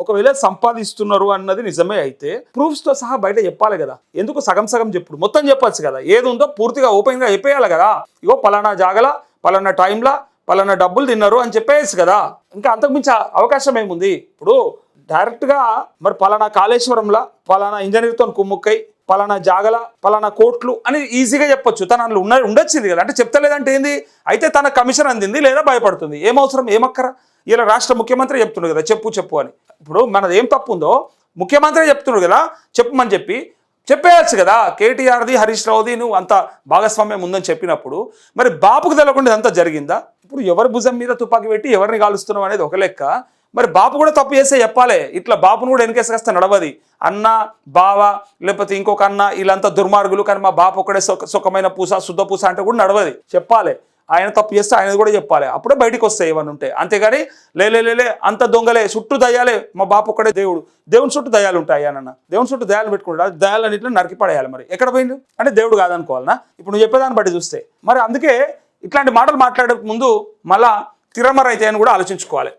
ఒకవేళ సంపాదిస్తున్నారు అన్నది నిజమే అయితే ప్రూఫ్స్తో సహా బయట చెప్పాలి కదా. ఎందుకు సగం సగం చెప్పుడు, మొత్తం చెప్పొచ్చు కదా. ఏది ఉందో పూర్తిగా ఓపెన్గా చెప్పేయాలి కదా. ఇగో పలానా జాగల పలానా టైంలో పలానా డబ్బులు తిన్నారు అని చెప్పేసి కదా. ఇంకా అంతకుమించి అవకాశం ఏముంది? ఇప్పుడు డైరెక్ట్గా మరి పలానా కాళేశ్వరంలో పలానా ఇంజనీర్తో కుమ్ముక్కై పలానా జాగల పలానా కోట్లు అని ఈజీగా చెప్పొచ్చు. తను అందులో ఉండొచ్చింది కదా. అంటే చెప్తలేదంటే ఏంది? అయితే తన కమిషన్ అందింది లేదా భయపడుతుంది. ఏమవసరం, ఏమక్కర? ఇలా రాష్ట్ర ముఖ్యమంత్రి చెప్తున్నాడు కదా చెప్పు అని. ఇప్పుడు మనది ఏం తప్పు ఉందో ముఖ్యమంత్రి చెప్తున్నాడు కదా చెప్పమని చెప్పేయచ్చు కదా. కేటీఆర్ది హరీష్ రావుది నువ్వు అంత భాగస్వామ్యం ఉందని చెప్పినప్పుడు మరి బాపుకు తెలవకుండా ఇదంతా జరిగిందా? ఇప్పుడు ఎవరి భుజం మీద తుపాకీ పెట్టి ఎవరిని కాలుస్తున్నావు అనేది ఒక లెక్క. మరి బాపు కూడా తప్పు చేస్తే చెప్పాలి. ఇట్లా బాపును కూడా వెనకేసుకొస్తే నడవది. అన్న బావ లేకపోతే ఇంకొక అన్న వీళ్ళంతా దుర్మార్గులు, కానీ మా బాపు ఒకడే సుఖమైన పూస శుద్ధ పూస అంటే కూడా నడవది. చెప్పాలి. ఆయన తప్పు చేస్తే ఆయన కూడా చెప్పాలి. అప్పుడే బయటికి వస్తాయి ఏమన్నా ఉంటే. అంతేగాని లేలే అంత దొంగలే చుట్టూ దయ్యాలే మా బాపు ఒక్కడే దేవుడు, దేవుని చుట్టూ దయాలు ఉంటాయి అన్న. దేవుని చుట్టూ దయాలు పెట్టుకుంటారు, దయాలన్నింటిలో నరికి పడేయాలి. మరి ఎక్కడ పోయిండు అంటే దేవుడు కాదనుకోవాలనా? ఇప్పుడు నువ్వు చెప్పేదాన్ని బట్టి చూస్తే మరి అందుకే ఇట్లాంటి మాటలు మాట్లాడే ముందు మళ్ళా తిరమరైతే అని కూడా ఆలోచించుకోవాలి.